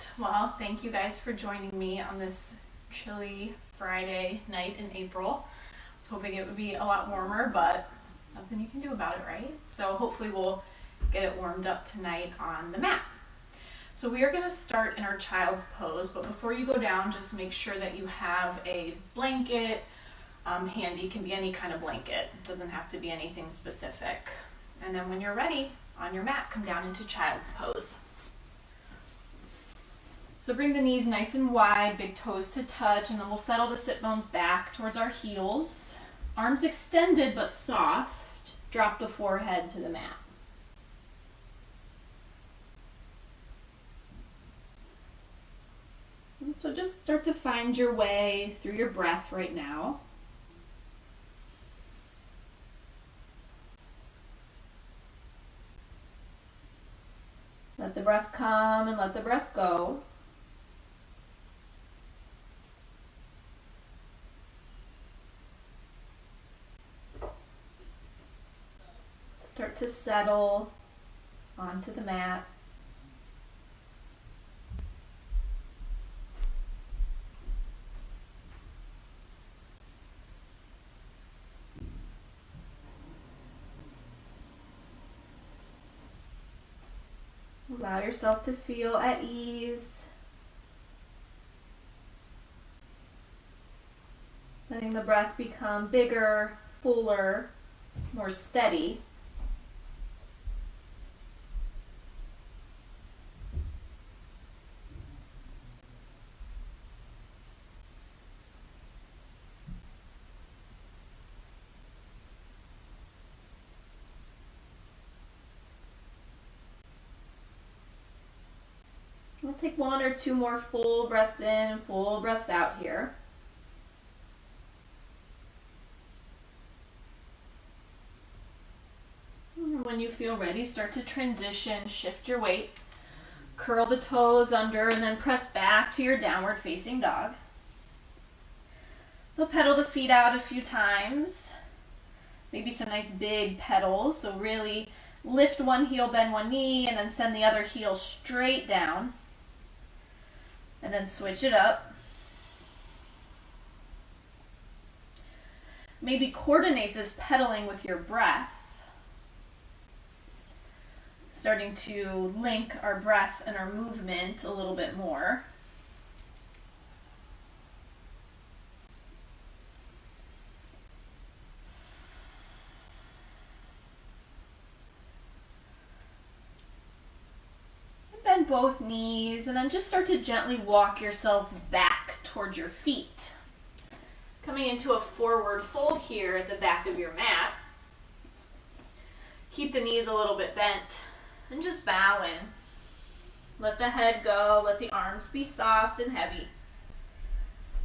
Great. Well, thank you guys for joining me on this chilly Friday night in April. I was hoping it would be a lot warmer, but nothing you can do about it, right? So hopefully we'll get it warmed up tonight on the mat. So we are going to start in our child's pose, but before you go down, just make sure that you have a blanket handy. It can be any kind of blanket. It doesn't have to be anything specific. And then when you're ready, on your mat, come down into child's pose. So bring the knees nice and wide, big toes to touch, and then we'll settle the sit bones back towards our heels. Arms extended but soft. Drop the forehead to the mat. And so just start to find your way through your breath right now. Let the breath come and let the breath go. Start to settle onto the mat. Allow yourself to feel at ease. Letting the breath become bigger, fuller, more steady. We'll take one or two more full breaths in and full breaths out here. And when you feel ready, start to transition, shift your weight, curl the toes under, and then press back to your downward facing dog. So pedal the feet out a few times. Maybe some nice big pedals. So really lift one heel, bend one knee, and then send the other heel straight down. And then switch it up. Maybe coordinate this pedaling with your breath. Starting to link our breath and our movement a little bit more. Bend both knees and then just start to gently walk yourself back towards your feet. Coming into a forward fold here at the back of your mat. Keep the knees a little bit bent and just bow in. Let the head go, let the arms be soft and heavy.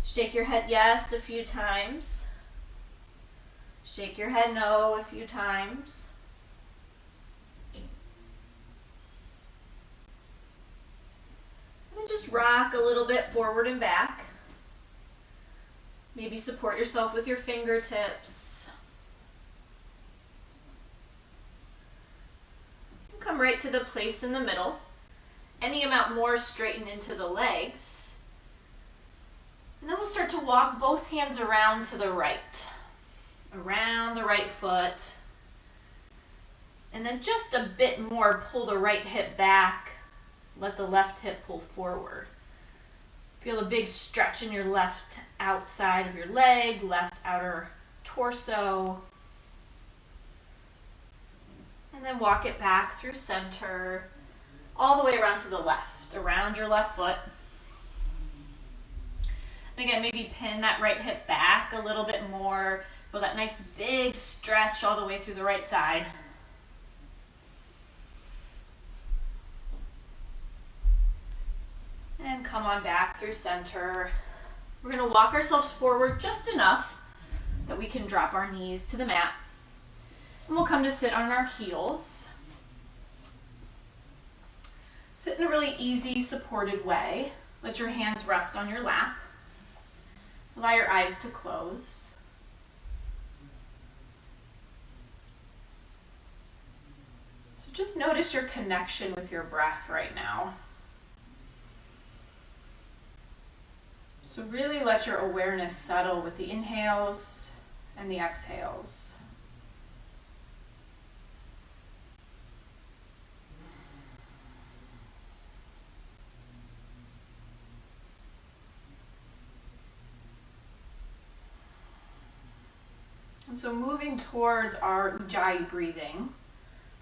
Shake your head yes a few times. Shake your head no a few times. Just rock a little bit forward and back. Maybe support yourself with your fingertips. Come right to the place in the middle. Any amount more straighten into the legs. And then we'll start to walk both hands around to the right. Around the right foot. And then just a bit more, pull the right hip back. Let the left hip pull forward. Feel a big stretch in your left outside of your leg, left outer torso. And then walk it back through center, all the way around to the left, around your left foot. And again, maybe pin that right hip back a little bit more. Feel that nice big stretch all the way through the right side. And come on back through center. We're going to walk ourselves forward just enough that we can drop our knees to the mat. And we'll come to sit on our heels. Sit in a really easy, supported way. Let your hands rest on your lap. Allow your eyes to close. So just notice your connection with your breath right now. So really let your awareness settle with the inhales and the exhales. And so moving towards our Ujjayi breathing,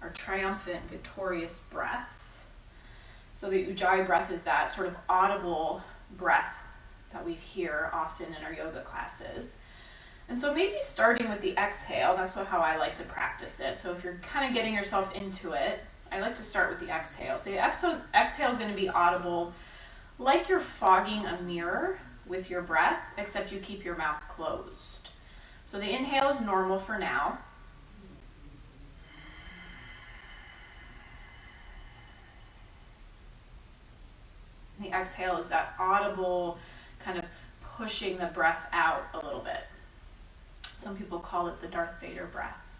our triumphant, victorious breath. So the Ujjayi breath is that sort of audible breath that we hear often in our yoga classes. And so maybe starting with the exhale, that's how I like to practice it. So if you're kind of getting yourself into it, I like to start with the exhale. So the exhale is going to be audible like you're fogging a mirror with your breath, except you keep your mouth closed. So the inhale is normal for now. The exhale is that audible kind of pushing the breath out a little bit. Some people call it the Darth Vader breath.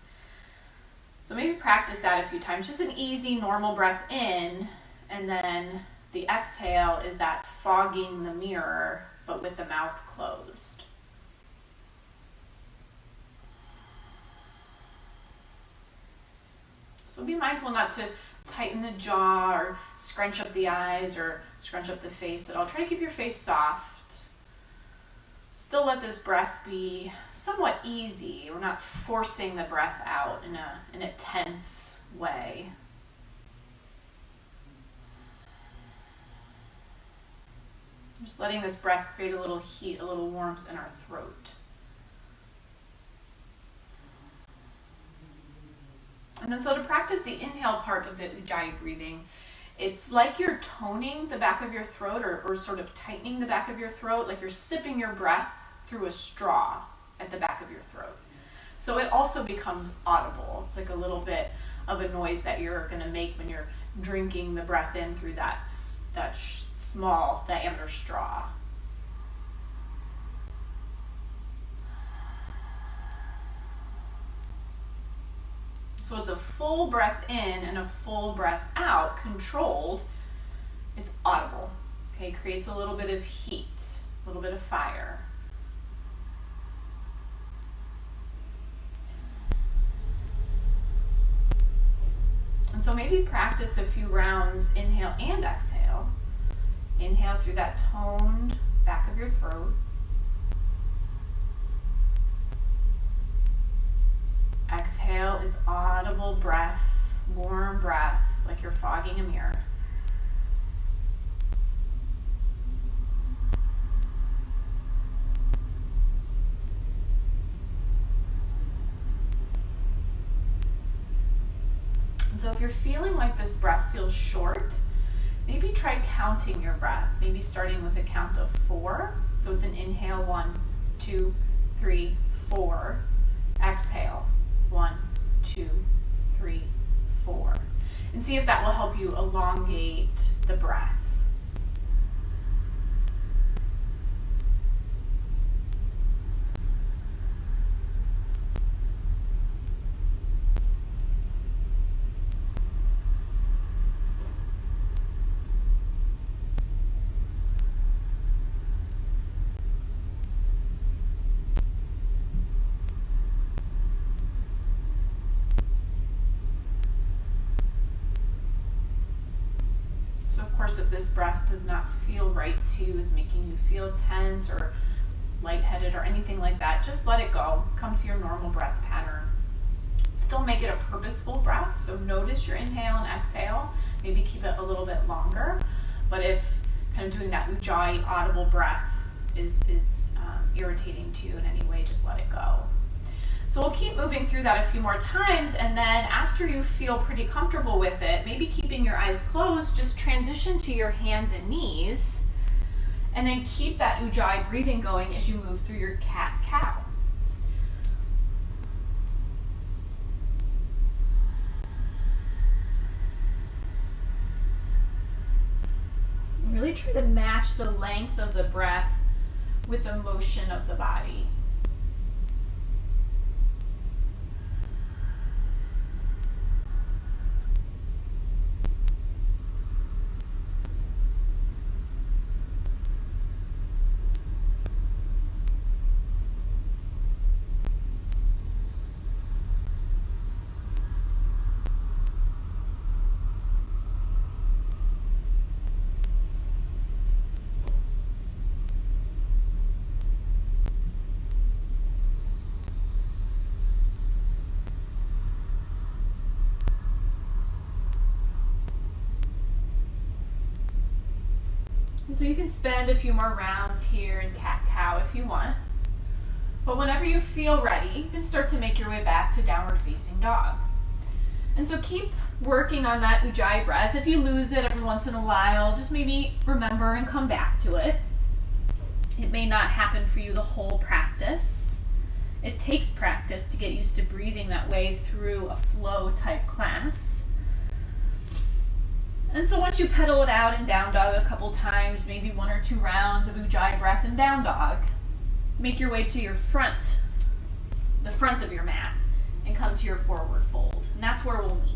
So maybe practice that a few times. Just an easy, normal breath in, and then the exhale is that fogging the mirror, but with the mouth closed. So be mindful not to tighten the jaw or scrunch up the eyes or scrunch up the face at all. Try to keep your face soft. Still let this breath be somewhat easy. We're not forcing the breath out in a tense way. Just letting this breath create a little heat, a little warmth in our throat. And then so to practice the inhale part of the Ujjayi breathing, it's like you're toning the back of your throat or sort of tightening the back of your throat, like you're sipping your breath through a straw at the back of your throat. So it also becomes audible. It's like a little bit of a noise that you're going to make when you're drinking the breath in through that small diameter straw. So it's a full breath in and a full breath out, controlled. It's audible. Okay, creates a little bit of heat, a little bit of fire. And so maybe practice a few rounds, inhale and exhale. Inhale through that toned back of your throat. Exhale is audible breath, warm breath, like you're fogging a mirror. And so if you're feeling like this breath feels short, maybe try counting your breath, maybe starting with a count of 4. So it's an inhale, 1, 2, 3, 4. Exhale, 1, 2, 3, 4. And see if that will help you elongate the breath. If this breath does not feel right to you, is making you feel tense or lightheaded or anything like that, just let it go. Come to your normal breath pattern. Still make it a purposeful breath, so notice your inhale and exhale. Maybe keep it a little bit longer, but if kind of doing that Ujjayi audible breath is irritating to you in any way, just let it go. So we'll keep moving through that a few more times, and then after you feel pretty comfortable with it, maybe keeping your eyes closed, just transition to your hands and knees, and then keep that Ujjayi breathing going as you move through your cat-cow. Really try to match the length of the breath with the motion of the body. And so you can spend a few more rounds here in cat-cow if you want. But whenever you feel ready, you can start to make your way back to downward facing dog. And so keep working on that ujjayi breath. If you lose it every once in a while, just maybe remember and come back to it. It may not happen for you the whole practice. It takes practice to get used to breathing that way through a flow type class. And so once you pedal it out in down dog a couple times, maybe 1 or 2 rounds of ujjayi breath in down dog, make your way to your front, the front of your mat, and come to your forward fold. And that's where we'll meet.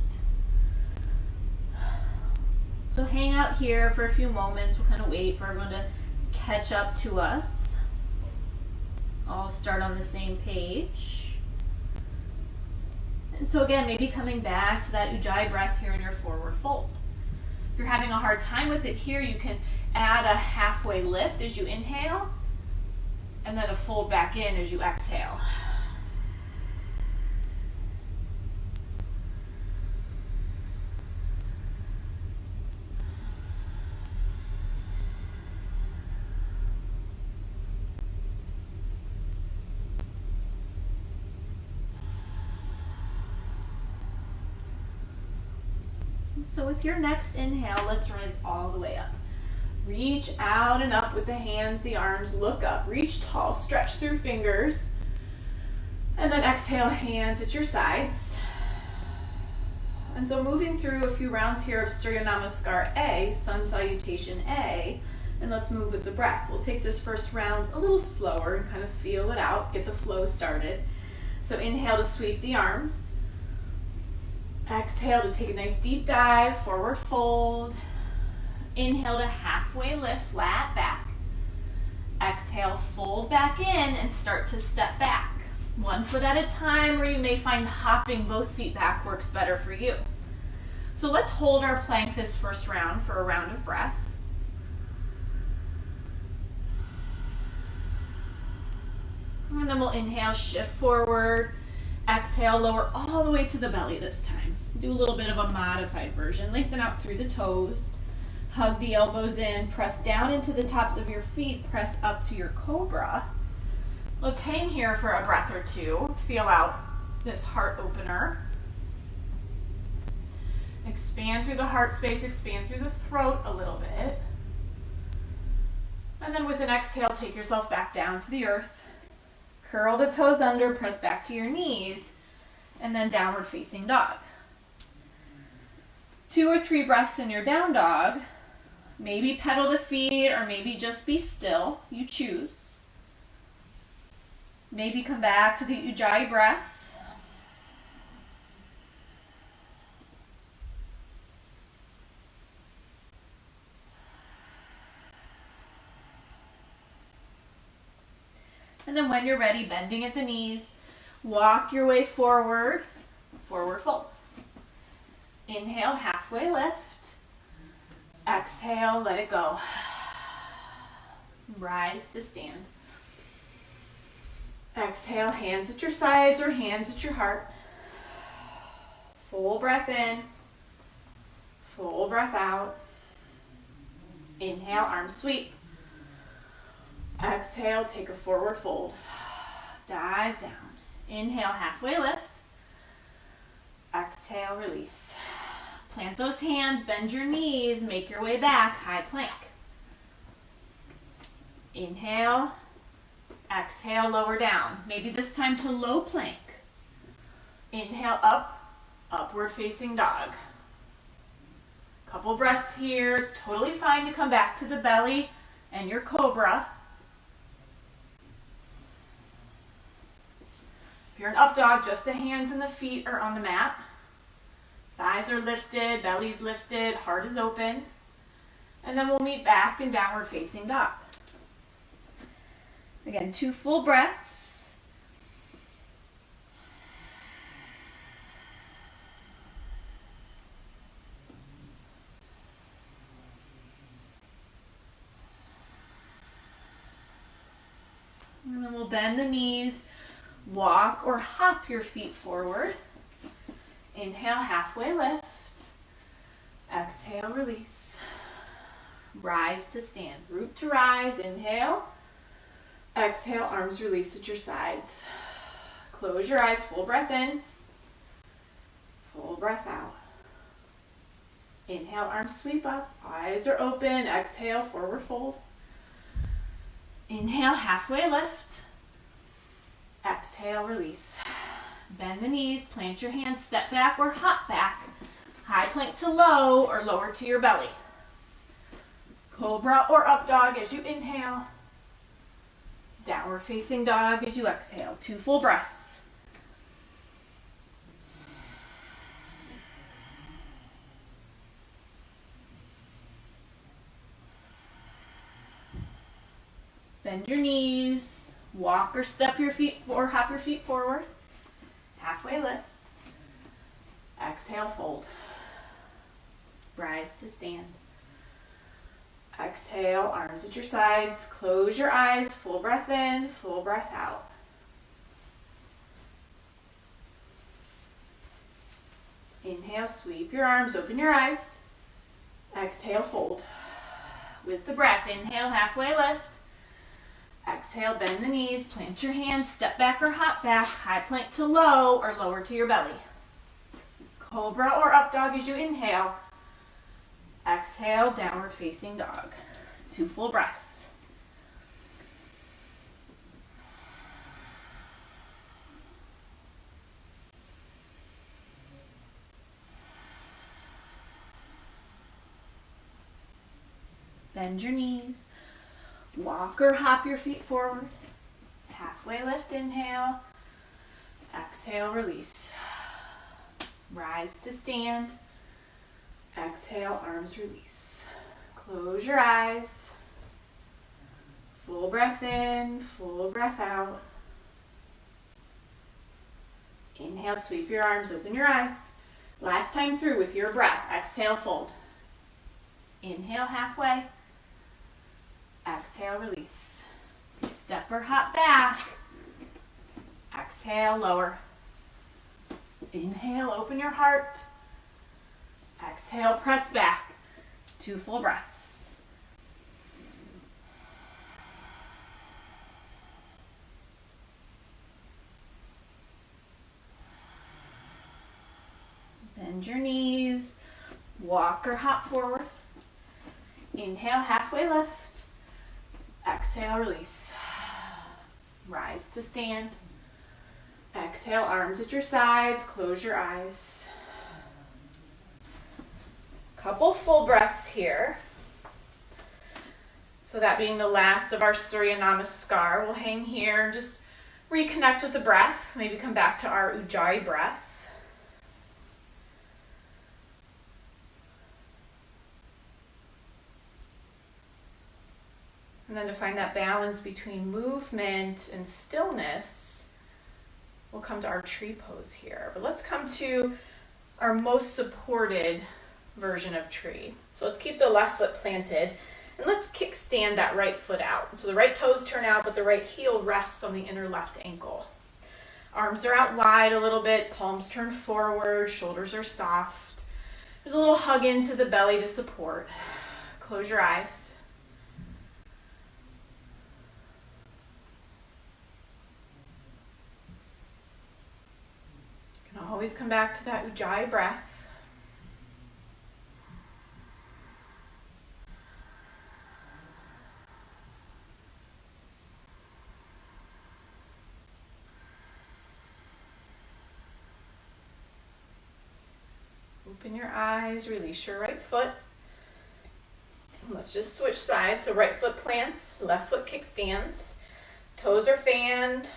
So hang out here for a few moments. We'll kind of wait for everyone to catch up to us. All start on the same page. And so again, maybe coming back to that ujjayi breath here in your forward fold. If you're having a hard time with it here, you can add a halfway lift as you inhale, and then a fold back in as you exhale. So with your next inhale, let's rise all the way up. Reach out and up with the hands, the arms, look up, reach tall, stretch through fingers, and then exhale, hands at your sides. And so moving through a few rounds here of Surya Namaskar A, Sun Salutation A, and let's move with the breath. We'll take this first round a little slower and kind of feel it out, get the flow started. So inhale to sweep the arms. Exhale to take a nice deep dive, forward fold. Inhale to halfway lift, flat back. Exhale, fold back in and start to step back. 1 foot at a time, or you may find hopping both feet back works better for you. So let's hold our plank this first round for a round of breath. And then we'll inhale, shift forward. Exhale, lower all the way to the belly this time. Do a little bit of a modified version. Lengthen out through the toes. Hug the elbows in. Press down into the tops of your feet. Press up to your cobra. Let's hang here for a breath or two. Feel out this heart opener. Expand through the heart space. Expand through the throat a little bit. And then with an exhale, take yourself back down to the earth. Curl the toes under, press back to your knees, and then downward facing dog. 2 or 3 breaths in your down dog. Maybe pedal the feet or maybe just be still. You choose. Maybe come back to the ujjayi breath. And then when you're ready, bending at the knees, walk your way forward, forward fold. Inhale, halfway lift. Exhale, let it go. Rise to stand. Exhale, hands at your sides or hands at your heart. Full breath in. Full breath out. Inhale, arms sweep. Exhale, take a forward fold. Dive down. Inhale, halfway lift. Exhale, release. Plant those hands, bend your knees, make your way back, high plank. Inhale, exhale, lower down. Maybe this time to low plank. Inhale, up, upward facing dog. Couple breaths here. It's totally fine to come back to the belly and your cobra. If you're an up dog, just the hands and the feet are on the mat. Thighs are lifted, belly's lifted, heart is open. And then we'll meet back in downward facing dog. Again, 2 full breaths. And then we'll bend the knees, walk or hop your feet forward. Inhale, halfway lift. Exhale, release. rise to stand. Root to rise, inhale. Exhale, arms release at your sides. Close your eyes, full breath in. Full breath out. Inhale, arms sweep up, eyes are open. Exhale, forward fold. Inhale, halfway lift. Exhale, release. Bend the knees, plant your hands, step back or hop back. High plank to low or lower to your belly. Cobra or up dog as you inhale. Downward facing dog as you exhale. 2 full breaths. Bend your knees. Walk or step your feet or hop your feet forward. Halfway lift. Exhale, fold. Rise to stand. Exhale, arms at your sides. Close your eyes. Full breath in, full breath out. Inhale, sweep your arms, open your eyes. Exhale, fold. With the breath, inhale, halfway lift. Exhale, bend the knees, plant your hands, step back or hop back, high plank to low or lower to your belly. Cobra or up dog as you inhale. Exhale, downward facing dog. 2 full breaths. Bend your knees. Walk or hop your feet forward. Halfway lift, inhale. Exhale, release. Rise to stand. Exhale, arms release. Close your eyes. Full breath in, full breath out. Inhale, sweep your arms, open your eyes. Last time through with your breath. Exhale, fold. Inhale, halfway. Exhale, release. Step or hop back. Exhale, lower. Inhale, open your heart. Exhale, press back. 2 full breaths. Bend your knees. Walk or hop forward. Inhale, halfway lift. Exhale, release. Rise to stand. Exhale, arms at your sides. Close your eyes. Couple full breaths here. So that being the last of our Surya Namaskar, we'll hang here and just reconnect with the breath. Maybe come back to our Ujjayi breath. And then to find that balance between movement and stillness, we'll come to our tree pose here. But let's come to our most supported version of tree. So let's keep the left foot planted and let's kickstand that right foot out. So the right toes turn out, but the right heel rests on the inner left ankle. Arms are out wide a little bit, palms turn forward, shoulders are soft. There's a little hug into the belly to support. Close your eyes. Always come back to that Ujjayi breath. Open your eyes, release your right foot. Let's just switch sides. So right foot plants, left foot kickstands. Toes are fanned.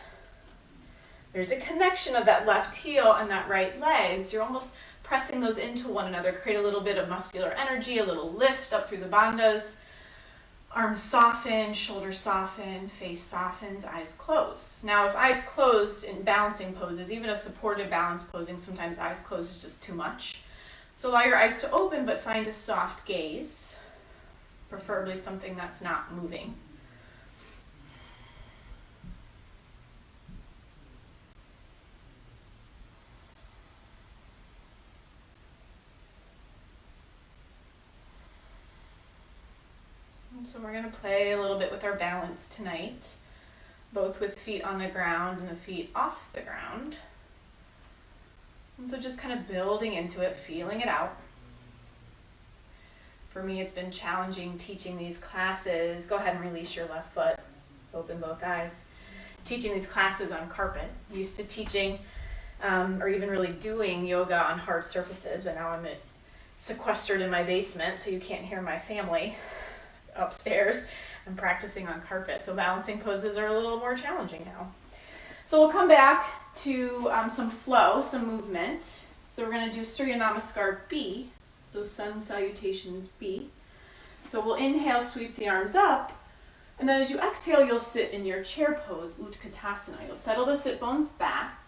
There's a connection of that left heel and that right leg. So you're almost pressing those into one another. Create a little bit of muscular energy, a little lift up through the bandhas. Arms soften, shoulders soften, face softens, eyes close. Now if eyes closed in balancing poses, even a supported balance posing, sometimes eyes closed is just too much. So allow your eyes to open, but find a soft gaze, preferably something that's not moving. So we're going to play a little bit with our balance tonight, both with feet on the ground and the feet off the ground. And so just kind of building into it, feeling it out. For me, it's been challenging teaching these classes. Go ahead and release your left foot, open both eyes. Teaching these classes on carpet. I'm used to teaching or even really doing yoga on hard surfaces, but now I'm sequestered in my basement, so you can't hear my family upstairs. I'm practicing on carpet, so balancing poses are a little more challenging now. So we'll come back to some flow, some movement. So we're going to do Surya Namaskar B, so sun salutations B. So we'll inhale, sweep the arms up, and then as you exhale, you'll sit in your chair pose, Utkatasana. You'll settle the sit bones back,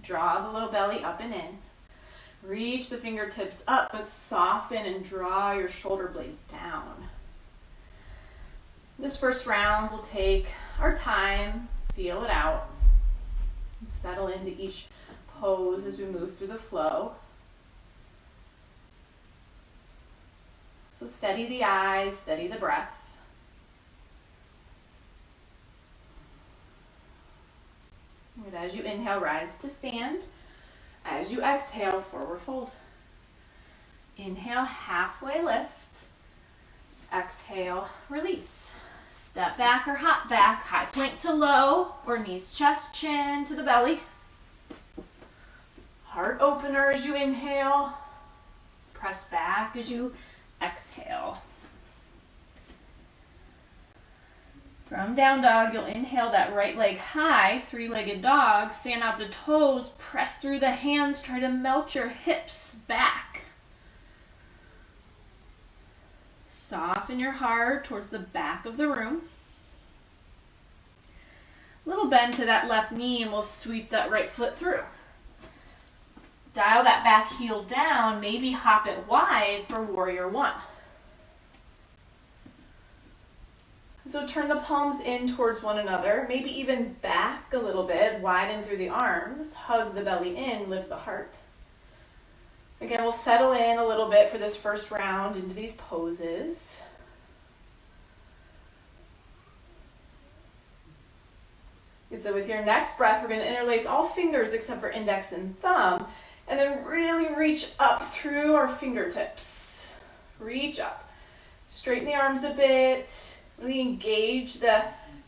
draw the low belly up and in. Reach the fingertips up, but soften and draw your shoulder blades down. This first round, we'll take our time, feel it out, and settle into each pose as we move through the flow. So steady the eyes, steady the breath. And as you inhale, rise to stand. As you exhale, forward fold. Inhale, halfway lift. Exhale, release. Step back or hop back, high plank to low, or knees, chest, chin to the belly. Heart opener as you inhale. Press back as you exhale. From down dog, you'll inhale that right leg high, three-legged dog. Fan out the toes, press through the hands, try to melt your hips back. Soften your heart towards the back of the room. Little bend to that left knee and we'll sweep that right foot through. Dial that back heel down, maybe hop it wide for warrior one. So turn the palms in towards one another, maybe even back a little bit, widen through the arms, hug the belly in, lift the heart. Again, we'll settle in a little bit for this first round into these poses. And so with your next breath, we're going to interlace all fingers except for index and thumb, and then really reach up through our fingertips. Reach up. Straighten the arms a bit. Really engage the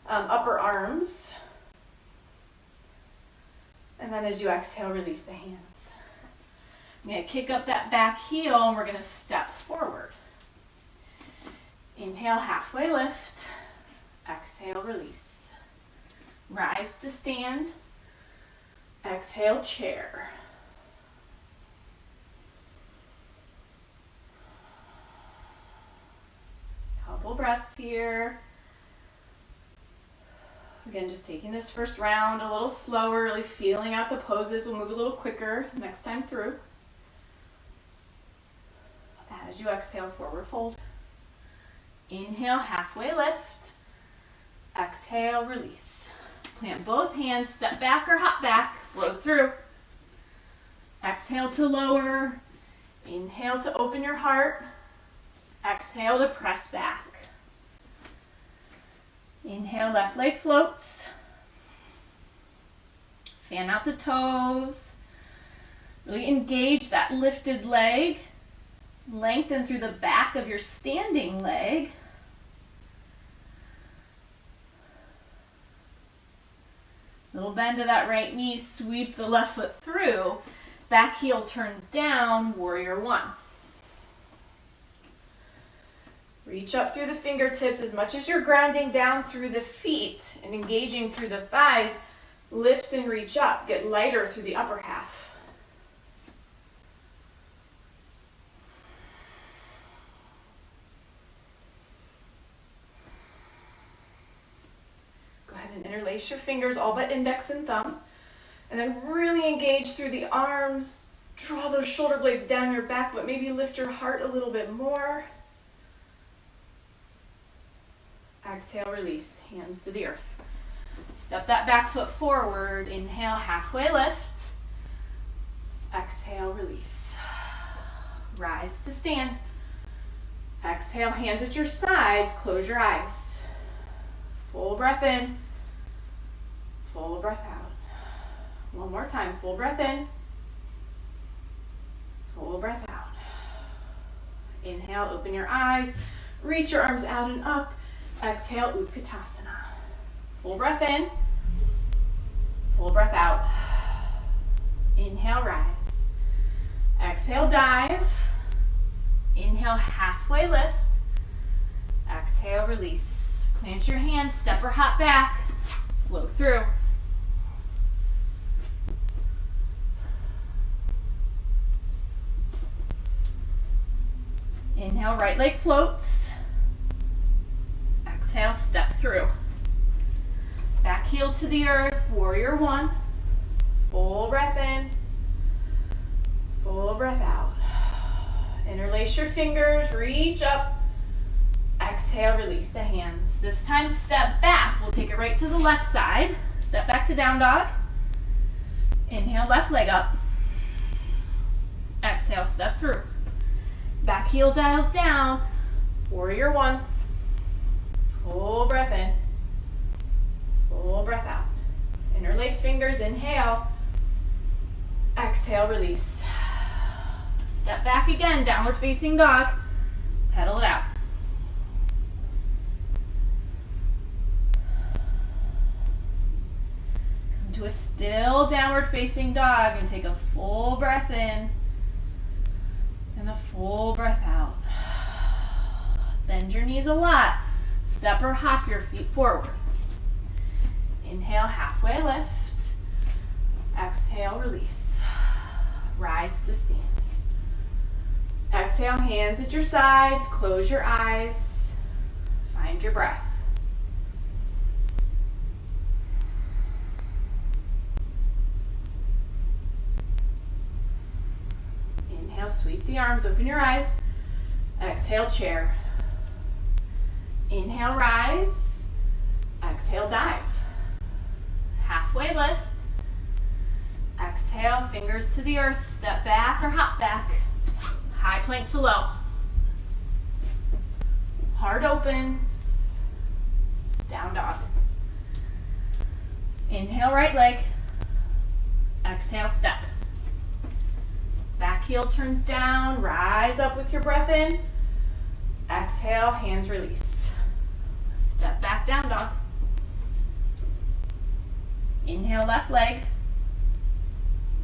upper arms. And then as you exhale, release the hands. I'm going to kick up that back heel and we're going to step forward. Inhale, halfway lift. Exhale, release. Rise to stand. Exhale, chair. Couple breaths here. Again, just taking this first round a little slower, really feeling out the poses. We'll move a little quicker next time through. As you exhale, forward fold. Inhale, halfway lift. Exhale, release. Plant both hands, step back or hop back, flow through. Exhale to lower. Inhale to open your heart. Exhale to press back. Inhale, left leg floats. Fan out the toes. Really engage that lifted leg. Lengthen through the back of your standing leg. Little bend to that right knee, sweep the left foot through. Back heel turns down, warrior one. Reach up through the fingertips as much as you're grounding down through the feet and engaging through the thighs. Lift and reach up. Get lighter through the upper half. Go ahead and interlace your fingers, all but index and thumb. And then really engage through the arms. Draw those shoulder blades down your back, but maybe lift your heart a little bit more. Exhale, release, hands to the earth. Step that back foot forward. Inhale, halfway lift. Exhale, release. Rise to stand. Exhale, hands at your sides, close your eyes. Full breath in, full breath out. One more time, full breath in, full breath out. Inhale, open your eyes, reach your arms out and up. Exhale, Utkatasana. Full breath in, full breath out. Inhale, rise. Exhale, dive. Inhale, halfway lift. Exhale, release. Plant your hands, step or hop back. Flow through. Inhale, right leg floats. Exhale, step through. Back heel to the earth, warrior one. Full breath in, full breath out. Interlace your fingers, reach up. Exhale, release the hands. This time, step back. We'll take it right to the left side. Step back to down dog. Inhale, left leg up. Exhale, step through. Back heel dials down. Warrior one. Full breath in. Full breath out. Interlace fingers, inhale. Exhale, release. Step back again, downward facing dog. Pedal it out. Come to a still downward facing dog and take a full breath in and a full breath out. Bend your knees a lot. Step or hop your feet forward. Inhale, halfway lift. Exhale, release. Rise to stand. Exhale, hands at your sides, close your eyes, find your breath. Inhale, sweep the arms, open your eyes. Exhale, chair. Inhale, rise. Exhale, dive. Halfway lift. Exhale, fingers to the earth, step back or hop back. High plank to low. Heart opens. Down dog. Inhale, right leg. Exhale, step. Back heel turns down. Rise up with your breath in. Exhale, hands release. Step back, down dog. Inhale, left leg.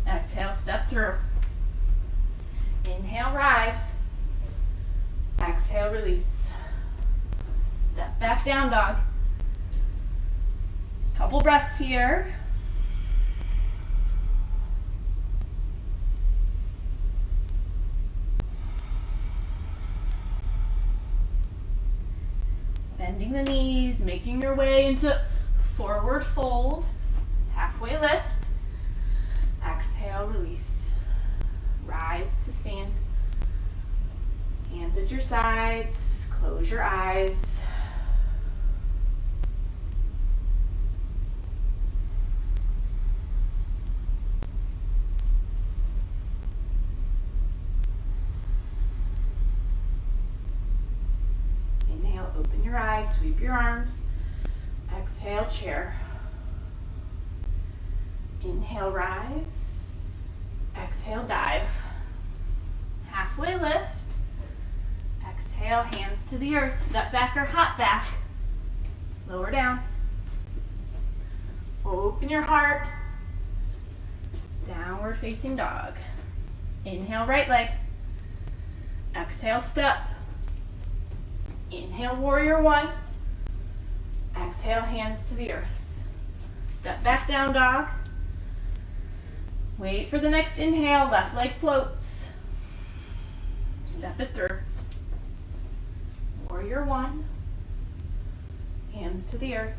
Exhale, step through. Inhale, rise. Exhale, release. Step back, down dog. Couple breaths here. Bending the knees, making your way into forward fold. Halfway lift. Exhale, release. Rise to stand. Hands at your sides. Close your eyes. Inhale, open your eyes, sweep your arms. Exhale, chair. Inhale, rise. Exhale, dive. Halfway lift. Exhale, hands to the earth. Step back or hop back. Lower down. Open your heart. Downward facing dog. Inhale, right leg. Exhale, step. Inhale, warrior one. Exhale, hands to the earth. Step back, down dog. Wait for the next inhale, left leg floats. Step it through. Warrior one. Hands to the earth.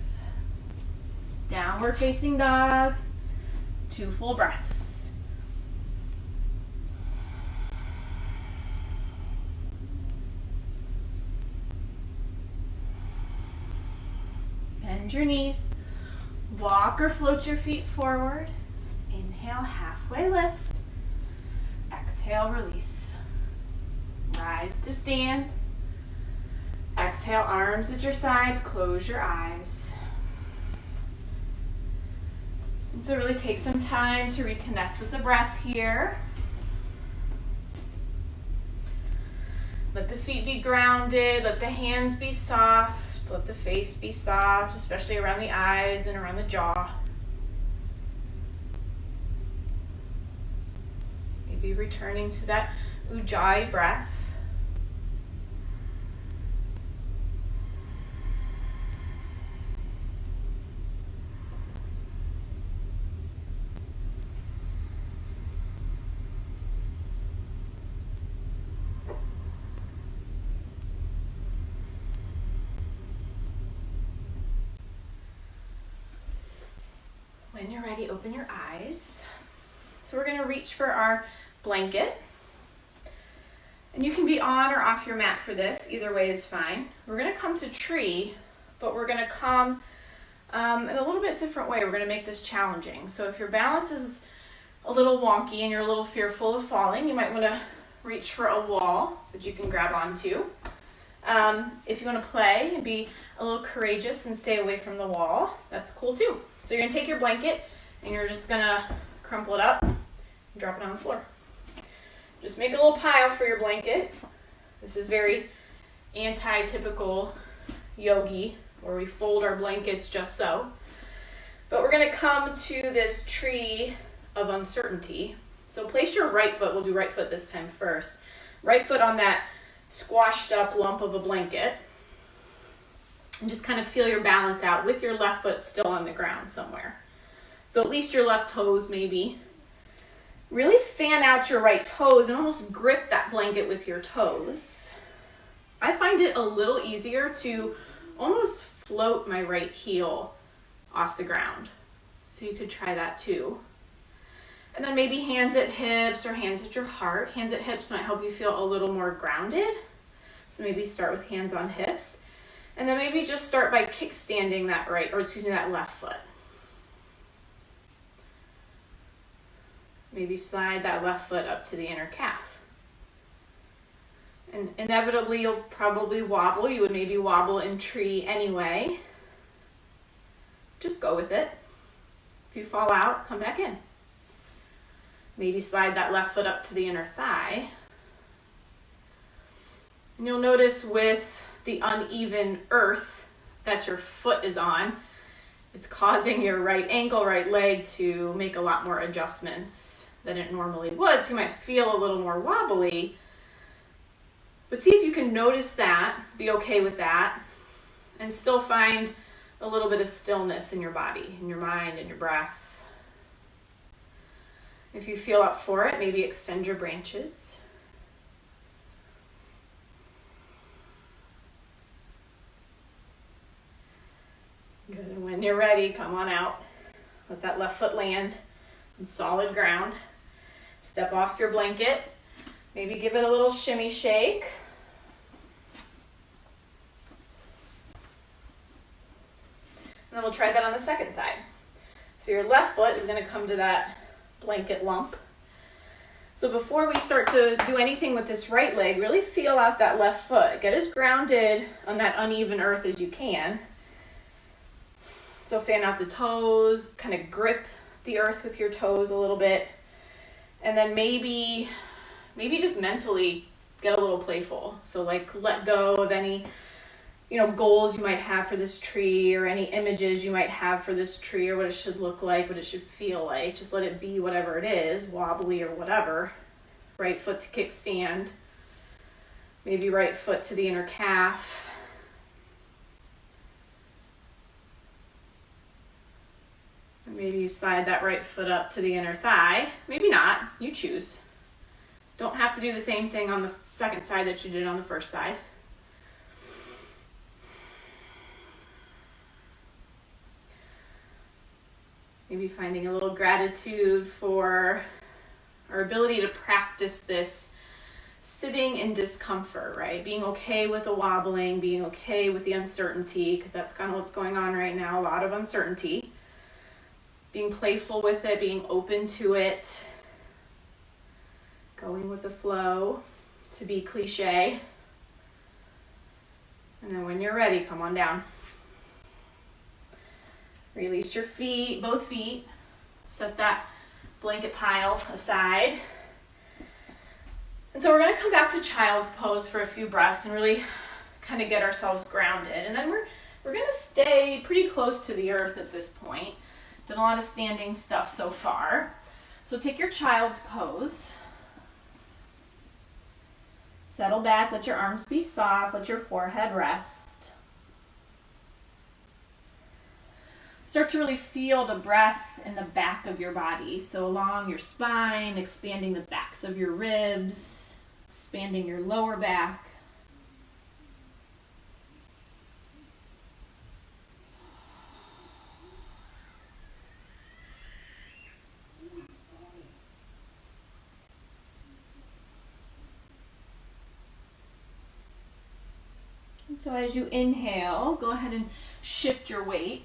Downward facing dog. 2 full breaths. Bend your knees. Walk or float your feet forward. Inhale, halfway lift. Exhale, release. Rise to stand. Exhale, arms at your sides, close your eyes. And so really take some time to reconnect with the breath here. Let the feet be grounded, let the hands be soft, let the face be soft, especially around the eyes and around the jaw. Maybe returning to that Ujjayi breath. When you're ready, open your eyes. So we're going to reach for our blanket. And you can be on or off your mat for this. Either way is fine. We're going to come to tree, but we're going to come in a little bit different way. We're going to make this challenging. So if your balance is a little wonky and you're a little fearful of falling, you might want to reach for a wall that you can grab onto. If you want to play and be a little courageous and stay away from the wall, that's cool too. So you're going to take your blanket and you're just going to crumple it up and drop it on the floor. Just make a little pile for your blanket. This is very anti-typical yogi, where we fold our blankets just so. But we're going to come to this tree of uncertainty. So place your right foot, we'll do right foot this time first. Right foot on that squashed up lump of a blanket. And just kind of feel your balance out with your left foot still on the ground somewhere. So at least your left toes maybe. Really fan out your right toes and almost grip that blanket with your toes. I find it a little easier to almost float my right heel off the ground. So you could try that too. And then maybe hands at hips or hands at your heart. Hands at hips might help you feel a little more grounded. So maybe start with hands on hips. And then maybe just start by kickstanding that left foot. Maybe slide that left foot up to the inner calf. And inevitably you'll probably wobble. You would maybe wobble in tree anyway. Just go with it. If you fall out, come back in. Maybe slide that left foot up to the inner thigh. And you'll notice with the uneven earth that your foot is on, it's causing your right ankle, right leg to make a lot more adjustments than it normally would. So you might feel a little more wobbly. But see if you can notice that, be okay with that, and still find a little bit of stillness in your body, in your mind, in your breath. If you feel up for it, maybe extend your branches. Good, and when you're ready, come on out. Let that left foot land on solid ground. Step off your blanket. Maybe give it a little shimmy shake. And then we'll try that on the second side. So your left foot is going to come to that blanket lump. So before we start to do anything with this right leg, really feel out that left foot. Get as grounded on that uneven earth as you can. So fan out the toes, kind of grip the earth with your toes a little bit. And then maybe just mentally get a little playful. So like let go of any, goals you might have for this tree or any images you might have for this tree or what it should look like, what it should feel like. Just let it be whatever it is, wobbly or whatever. Right foot to kickstand. Maybe right foot to the inner calf. Maybe you slide that right foot up to the inner thigh. Maybe not. You choose. Don't have to do the same thing on the second side that you did on the first side. Maybe finding a little gratitude for our ability to practice this sitting in discomfort, right? Being okay with the wobbling, being okay with the uncertainty, because that's kind of what's going on right now, a lot of uncertainty. Being playful with it, being open to it, going with the flow, to be cliche. And then when you're ready, come on down. Release your feet, both feet. Set that blanket pile aside. And so we're going to come back to child's pose for a few breaths and really kind of get ourselves grounded. And then we're going to stay pretty close to the earth at this point. Done a lot of standing stuff so far. So take your child's pose. Settle back, let your arms be soft, let your forehead rest. Start to really feel the breath in the back of your body. So along your spine, expanding the backs of your ribs, expanding your lower back. So as you inhale, go ahead and shift your weight.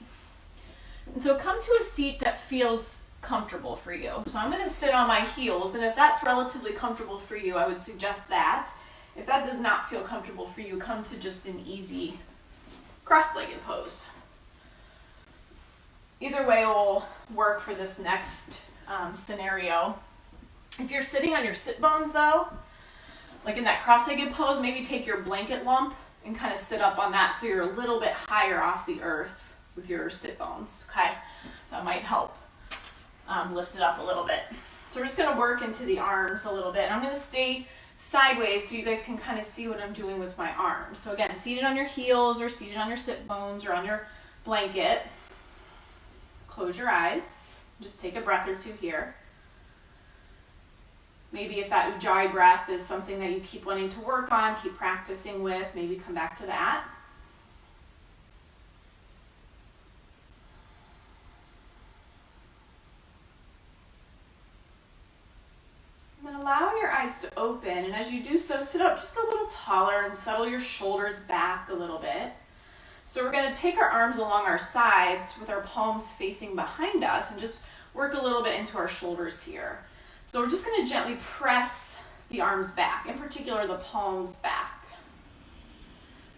And so come to a seat that feels comfortable for you. So I'm going to sit on my heels, and if that's relatively comfortable for you, I would suggest that. If that does not feel comfortable for you, come to just an easy cross-legged pose. Either way will work for this next scenario. If you're sitting on your sit bones though, like in that cross-legged pose, maybe take your blanket lump and kind of sit up on that so you're a little bit higher off the earth with your sit bones, okay? That might help lift it up a little bit. So we're just gonna work into the arms a little bit. I'm gonna stay sideways so you guys can kind of see what I'm doing with my arms. So again, seated on your heels or seated on your sit bones or on your blanket. Close your eyes. Just take a breath or two here. Maybe if that ujjayi breath is something that you keep wanting to work on, keep practicing with, maybe come back to that. And then allow your eyes to open, and as you do so, sit up just a little taller and settle your shoulders back a little bit. So we're going to take our arms along our sides with our palms facing behind us and just work a little bit into our shoulders here. So we're just going to gently press the arms back, in particular the palms back.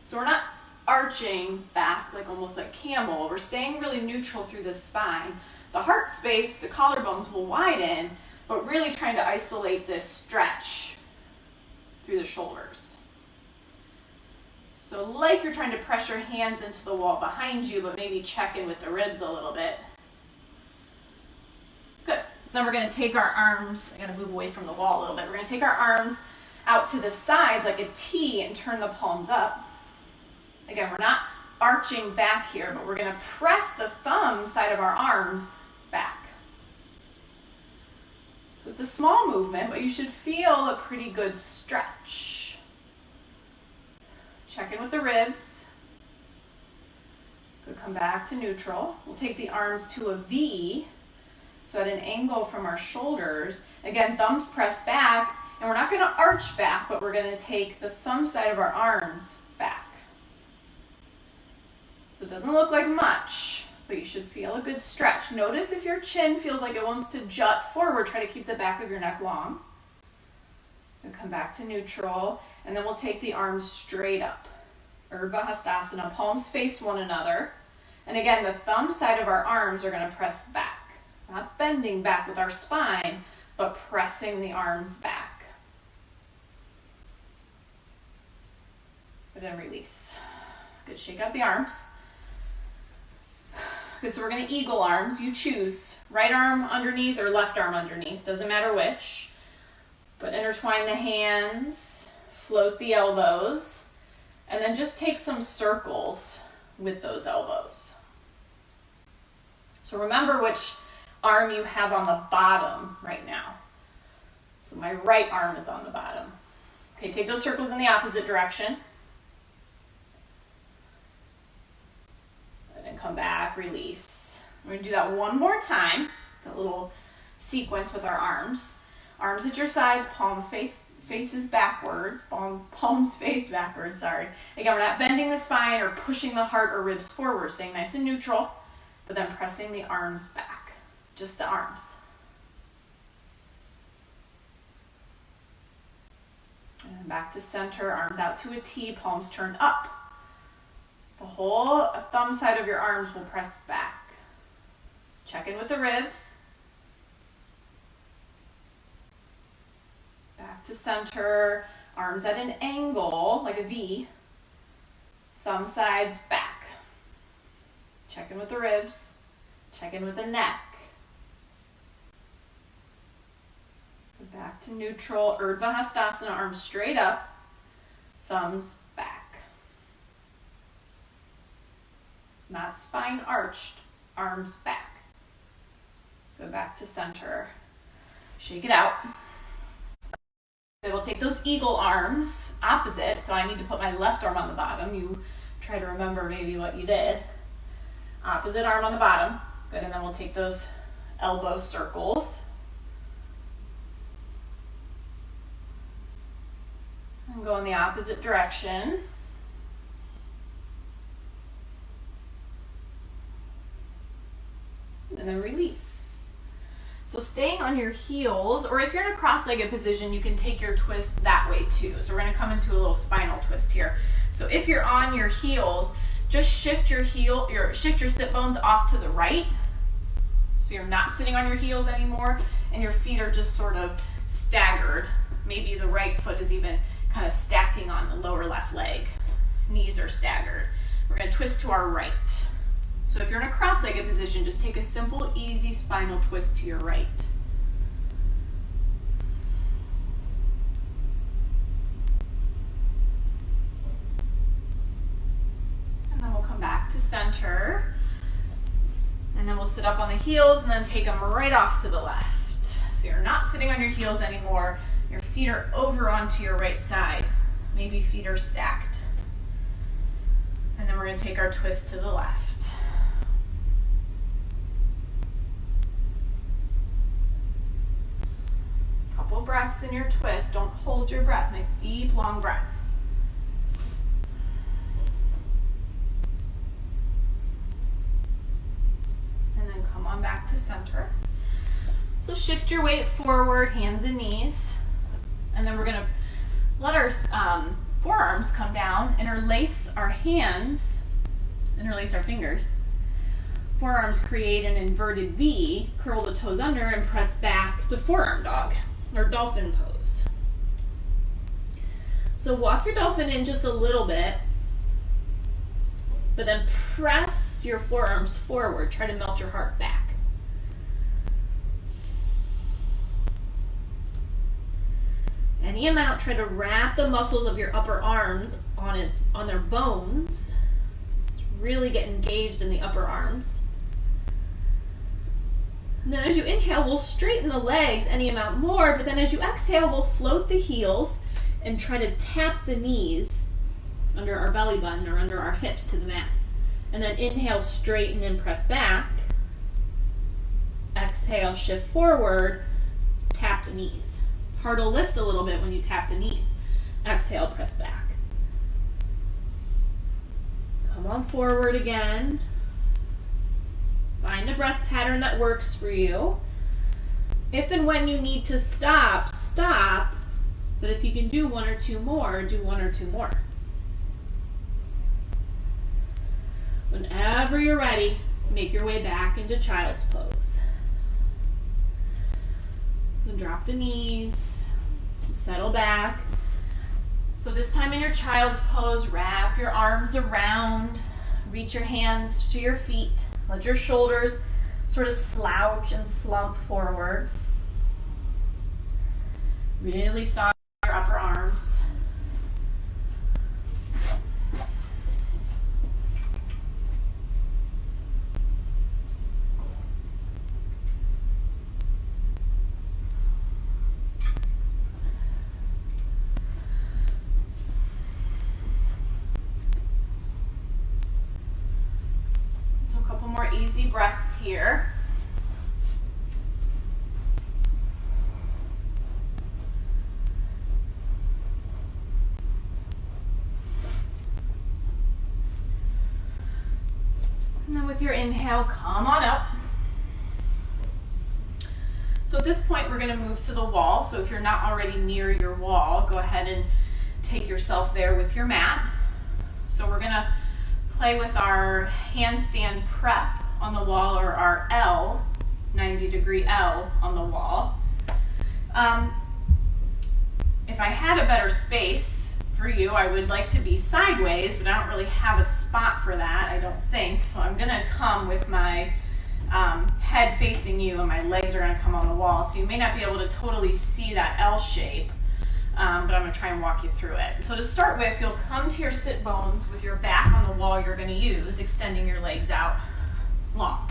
So we're not arching back like almost like camel. We're staying really neutral through the spine. The heart space, the collarbones will widen, but really trying to isolate this stretch through the shoulders. So like you're trying to press your hands into the wall behind you, but maybe check in with the ribs a little bit. Good. Then we're going to take our arms, I'm going to move away from the wall a little bit. We're going to take our arms out to the sides like a T and turn the palms up. Again, we're not arching back here, but we're going to press the thumb side of our arms back. So it's a small movement, but you should feel a pretty good stretch. Check in with the ribs. Good, come back to neutral. We'll take the arms to a V. So at an angle from our shoulders, again, thumbs press back, and we're not going to arch back, but we're going to take the thumb side of our arms back. So it doesn't look like much, but you should feel a good stretch. Notice if your chin feels like it wants to jut forward, try to keep the back of your neck long. And come back to neutral, and then we'll take the arms straight up. Urdhva Hastasana, palms face one another. And again, the thumb side of our arms are going to press back. Not bending back with our spine, but pressing the arms back. And then release. Good, shake out the arms. Good, so we're going to eagle arms. You choose. Right arm underneath or left arm underneath. Doesn't matter which. But intertwine the hands. Float the elbows. And then just take some circles with those elbows. So remember which arm you have on the bottom right now. So my right arm is on the bottom. Okay, take those circles in the opposite direction. And then come back, release. We're going to do that one more time, that little sequence with our arms. Arms at your sides, faces backwards, palms face backwards, sorry. Again, we're not bending the spine or pushing the heart or ribs forward, staying nice and neutral, but then pressing the arms back. Just the arms. And back to center, arms out to a T, palms turned up. The whole thumb side of your arms will press back. Check in with the ribs. Back to center, arms at an angle, like a V. Thumb sides back. Check in with the ribs. Check in with the neck. Back to neutral, Urdhva Hastasana, arms straight up, thumbs back. Not spine arched, arms back. Go back to center. Shake it out. I will take those eagle arms opposite, so I need to put my left arm on the bottom. You try to remember maybe what you did. Opposite arm on the bottom. Good, and then we'll take those elbow circles. And go in the opposite direction. And then release. So staying on your heels, or if you're in a cross-legged position, you can take your twist that way too. So we're going to come into a little spinal twist here. So if you're on your heels, just shift your sit bones off to the right. So you're not sitting on your heels anymore, and your feet are just sort of staggered. Maybe the right foot is even kind of stacking on the lower left leg. Knees are staggered. We're going to twist to our right. So if you're in a cross-legged position, just take a simple, easy spinal twist to your right. And then we'll come back to center. And then we'll sit up on the heels and then take them right off to the left. So you're not sitting on your heels anymore. Your feet are over onto your right side. Maybe feet are stacked. And then we're going to take our twist to the left. Couple breaths in your twist. Don't hold your breath. Nice deep, long breaths. And then come on back to center. So shift your weight forward, hands and knees. And then we're going to let our forearms come down, interlace our hands, interlace our fingers. Forearms create an inverted V, curl the toes under, and press back to forearm dog, or dolphin pose. So walk your dolphin in just a little bit, but then press your forearms forward. Try to melt your heart back. Any amount, try to wrap the muscles of your upper arms on their bones. Really get engaged in the upper arms. And then as you inhale, we'll straighten the legs any amount more, but then as you exhale, we'll float the heels and try to tap the knees under our belly button or under our hips to the mat. And then inhale, straighten and press back. Exhale, shift forward, tap the knees. Heart will lift a little bit when you tap the knees. Exhale, press back. Come on forward again. Find a breath pattern that works for you. If and when you need to stop, stop. But if you can do one or two more, do one or two more. Whenever you're ready, make your way back into child's pose. Then drop the knees, settle back. So this time in your child's pose, wrap your arms around, reach your hands to your feet, let your shoulders sort of slouch and slump forward. Really soft your upper arms. Easy breaths here. And then with your inhale, come on up. So at this point, we're going to move to the wall. So if you're not already near your wall, go ahead and take yourself there with your mat. So we're going to play with our handstand prep on the wall, or our L, 90-degree L on the wall. If I had a better space for you, I would like to be sideways, but I don't really have a spot for that, I don't think. So I'm gonna come with my head facing you, and my legs are gonna come on the wall. So you may not be able to totally see that L shape, but I'm gonna try and walk you through it. So to start with, you'll come to your sit bones with your back on the wall you're gonna use, extending your legs out long.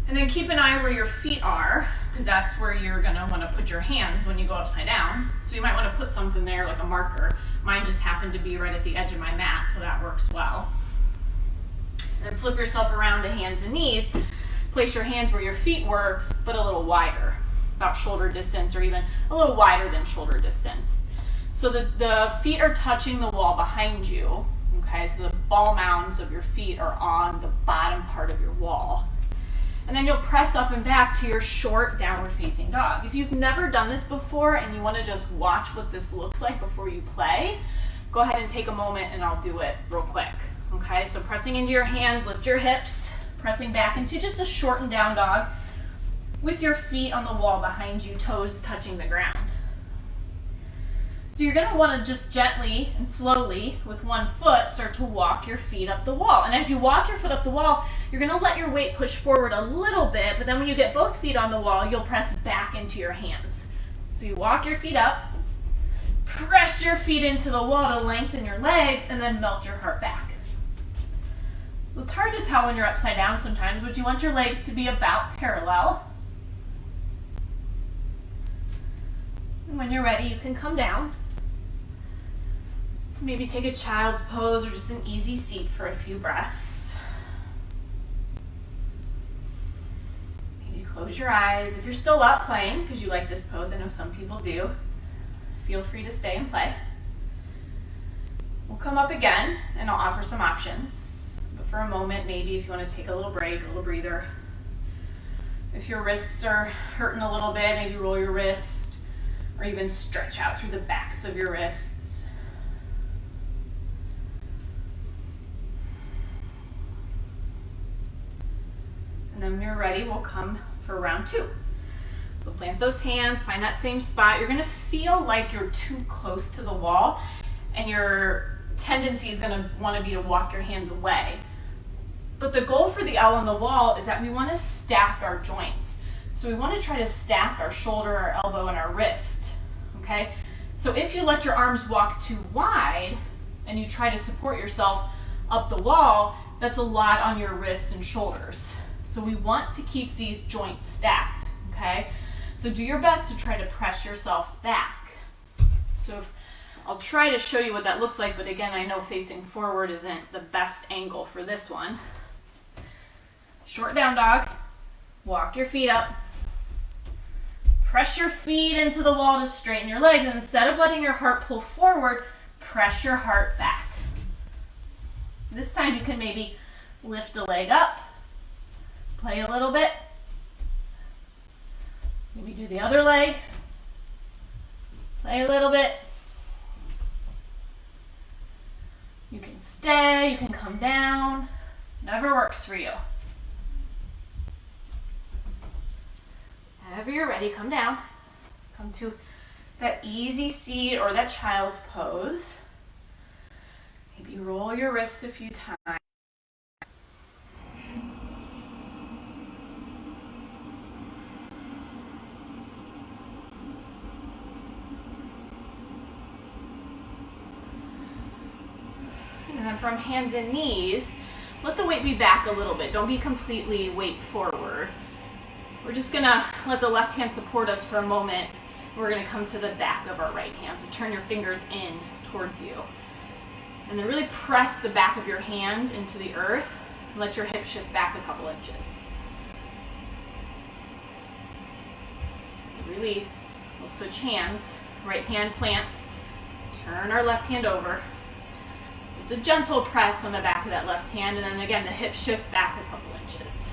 And then keep an eye where your feet are, because that's where you're gonna wanna put your hands when you go upside down. So you might wanna put something there like a marker. Mine just happened to be right at the edge of my mat, so that works well. And then flip yourself around to hands and knees. Place your hands where your feet were, but a little wider, about shoulder distance, or even a little wider than shoulder distance. So the feet are touching the wall behind you, okay? So the ball mounds of your feet are on the bottom part of your wall. And then you'll press up and back to your short downward facing dog. If you've never done this before and you want to just watch what this looks like before you play, go ahead and take a moment and I'll do it real quick. Okay, so pressing into your hands, lift your hips, pressing back into just a shortened down dog with your feet on the wall behind you, toes touching the ground. So you're going to want to just gently and slowly, with one foot, start to walk your feet up the wall. And as you walk your foot up the wall, you're going to let your weight push forward a little bit, but then when you get both feet on the wall, you'll press back into your hands. So you walk your feet up, press your feet into the wall to lengthen your legs, and then melt your heart back. So it's hard to tell when you're upside down sometimes, but you want your legs to be about parallel. And when you're ready, you can come down. Maybe take a child's pose or just an easy seat for a few breaths. Maybe close your eyes. If you're still up playing, because you like this pose, I know some people do, feel free to stay and play. We'll come up again and I'll offer some options. But for a moment, maybe if you want to take a little break, a little breather. If your wrists are hurting a little bit, maybe roll your wrist or even stretch out through the backs of your wrists. And then when you're ready, we'll come for round two. So plant those hands, find that same spot. You're gonna feel like you're too close to the wall and your tendency is gonna wanna be to walk your hands away. But the goal for the L on the wall is that we wanna stack our joints. So we wanna try to stack our shoulder, our elbow, and our wrist, okay? So if you let your arms walk too wide and you try to support yourself up the wall, that's a lot on your wrists and shoulders. So we want to keep these joints stacked, okay? So do your best to try to press yourself back. So I'll try to show you what that looks like, but again, I know facing forward isn't the best angle for this one. Short down dog, walk your feet up, press your feet into the wall to straighten your legs, and instead of letting your heart pull forward, press your heart back. This time you can maybe lift a leg up, play a little bit, maybe do the other leg, play a little bit. You can stay, you can come down, whatever works for you. Whenever you're ready, come down. Come to that easy seat or that child's pose. Maybe roll your wrists a few times. And then from hands and knees, let the weight be back a little bit. Don't be completely weight forward. We're just gonna let the left hand support us for a moment. We're gonna come to the back of our right hand. So turn your fingers in towards you. And then really press the back of your hand into the earth. And let your hip shift back a couple inches. Release. We'll switch hands. Right hand plants. Turn our left hand over. It's a gentle press on the back of that left hand, and then again, the hips shift back a couple inches.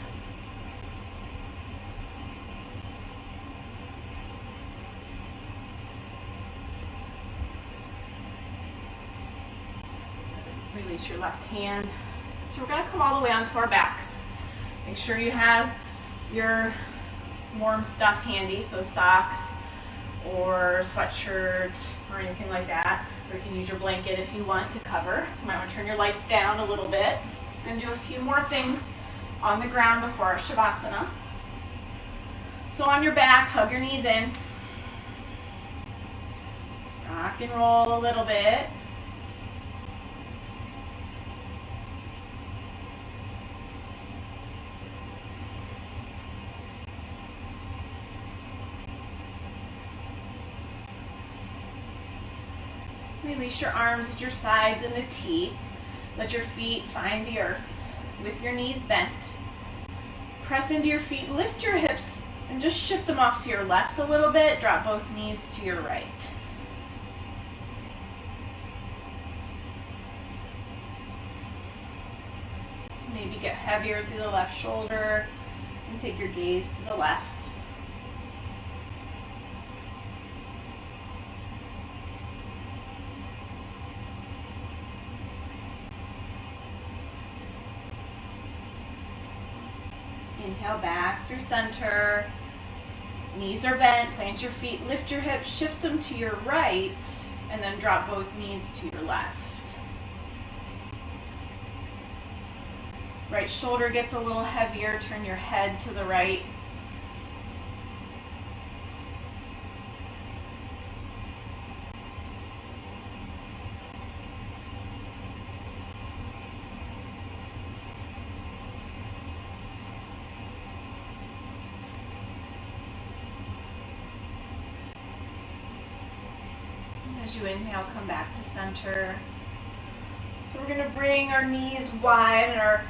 Release your left hand. So we're going to come all the way onto our backs. Make sure you have your warm stuff handy, so socks or sweatshirt or anything like that. Or you can use your blanket if you want to cover. You might want to turn your lights down a little bit. Just going to do a few more things on the ground before our Shavasana. So on your back, hug your knees in. Rock and roll a little bit. Release your arms at your sides in a T. Let your feet find the earth with your knees bent. Press into your feet, lift your hips, and just shift them off to your left a little bit. Drop both knees to your right. Maybe get heavier through the left shoulder and take your gaze to the left. Inhale back through center. Knees are bent. Plant your feet, lift your hips, shift them to your right, and then drop both knees to your left. Right shoulder gets a little heavier. Turn your head to the right. As you inhale, come back to center. So we're going to bring our knees wide and our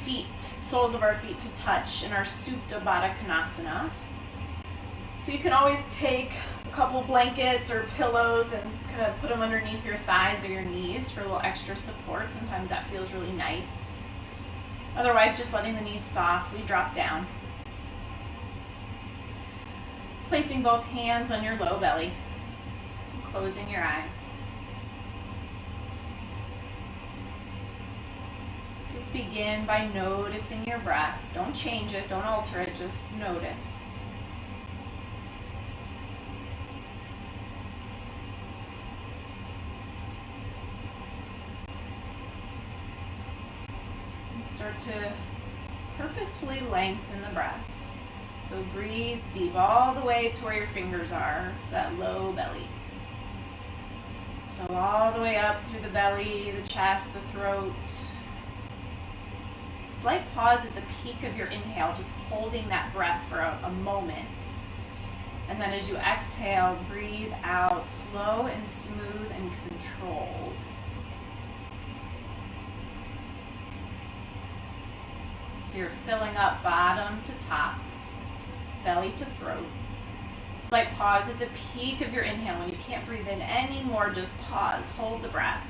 feet, soles of our feet to touch in our Supta Baddha Konasana. So you can always take a couple blankets or pillows and kind of put them underneath your thighs or your knees for a little extra support. Sometimes that feels really nice. Otherwise, just letting the knees softly drop down. Placing both hands on your low belly. Closing your eyes. Just begin by noticing your breath. Don't change it, don't alter it, just notice. And start to purposefully lengthen the breath. So breathe deep all the way to where your fingers are, to that low belly. Fill all the way up through the belly, the chest, the throat. Slight pause at the peak of your inhale, just holding that breath for a moment. And then as you exhale, breathe out slow and smooth and controlled. So you're filling up bottom to top, belly to throat. Slight pause at the peak of your inhale. When you can't breathe in anymore, just pause, hold the breath.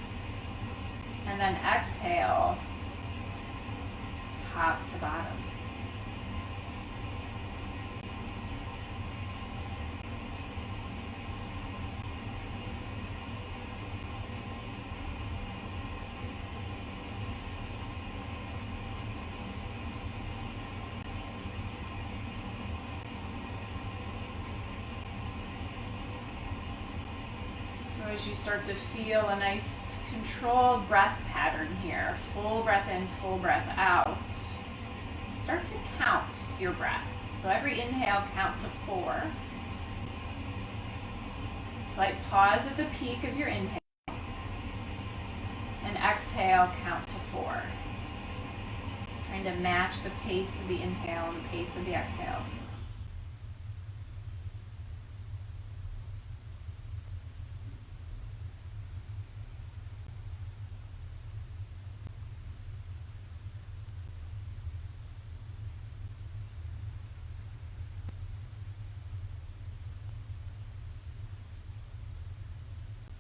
And then exhale, top to bottom. As you start to feel a nice controlled breath pattern here, full breath in, full breath out, start to count your breath. So every inhale, count to 4. Slight pause at the peak of your inhale, and exhale, count to 4. Trying to match the pace of the inhale and the pace of the exhale.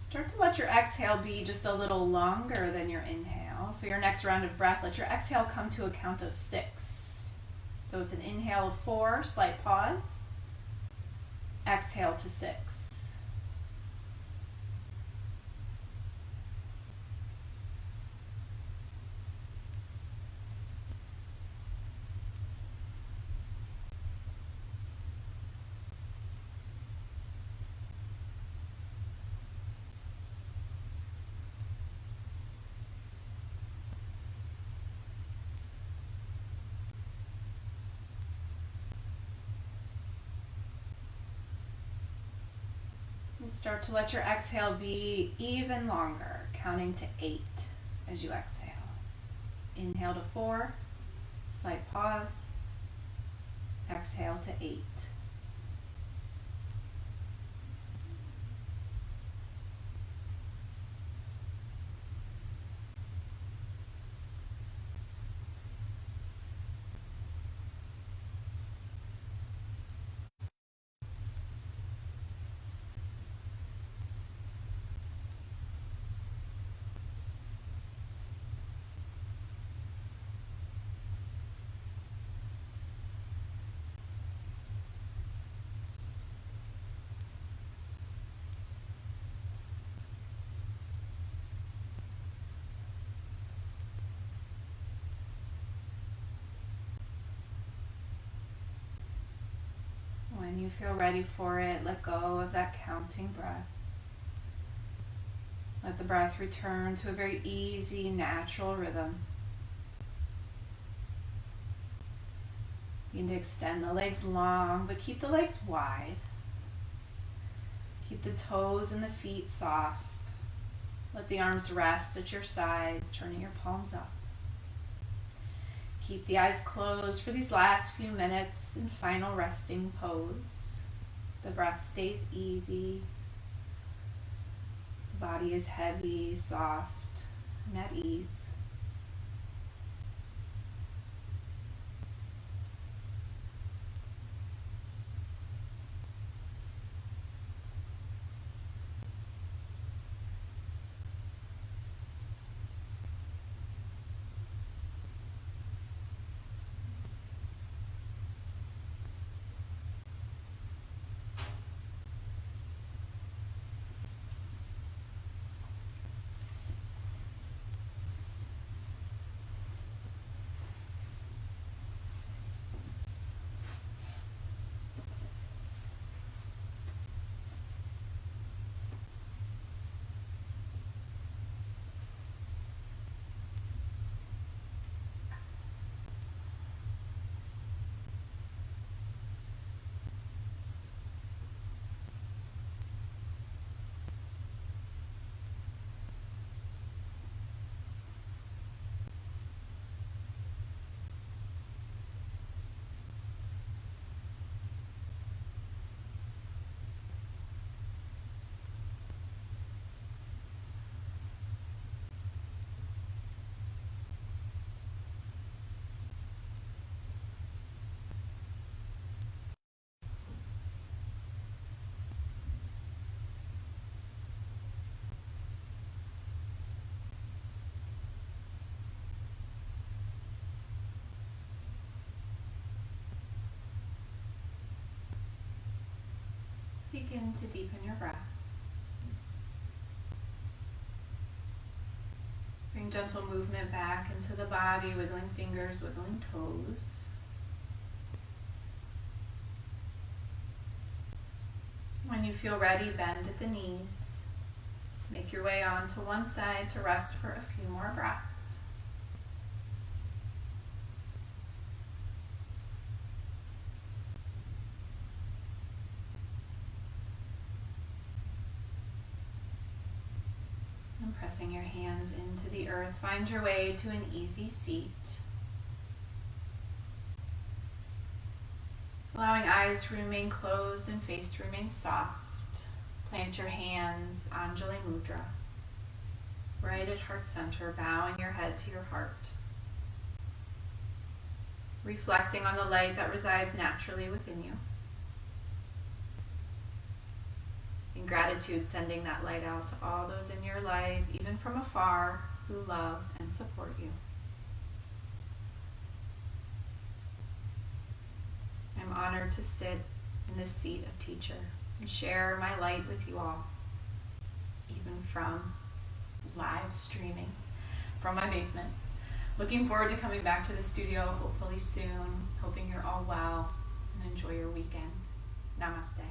Start to let your exhale be just a little longer than your inhale. So your next round of breath, let your exhale come to a count of 6. So it's an inhale of 4, slight pause. Exhale to 6. Start to let your exhale be even longer, counting to 8 as you exhale. Inhale to 4, slight pause. Exhale to 8. When you feel ready for it, let go of that counting breath. Let the breath return to a very easy, natural rhythm. You need to extend the legs long, but keep the legs wide. Keep the toes and the feet soft. Let the arms rest at your sides, turning your palms up. Keep the eyes closed for these last few minutes in final resting pose. The breath stays easy. The body is heavy, soft, and at ease. Begin to deepen your breath. Bring gentle movement back into the body, wiggling fingers, wiggling toes. When you feel ready, bend at the knees. Make your way onto one side to rest for a few more breaths. And pressing your hands into the earth, find your way to an easy seat. Allowing eyes to remain closed and face to remain soft. Plant your hands, Anjali Mudra, right at heart center, bowing your head to your heart. Reflecting on the light that resides naturally within you. In gratitude, sending that light out to all those in your life, even from afar, who love and support you. I'm honored to sit in this seat of teacher and share my light with you all, even from live streaming from my basement. Looking forward to coming back to the studio hopefully soon, hoping you're all well and enjoy your weekend. Namaste.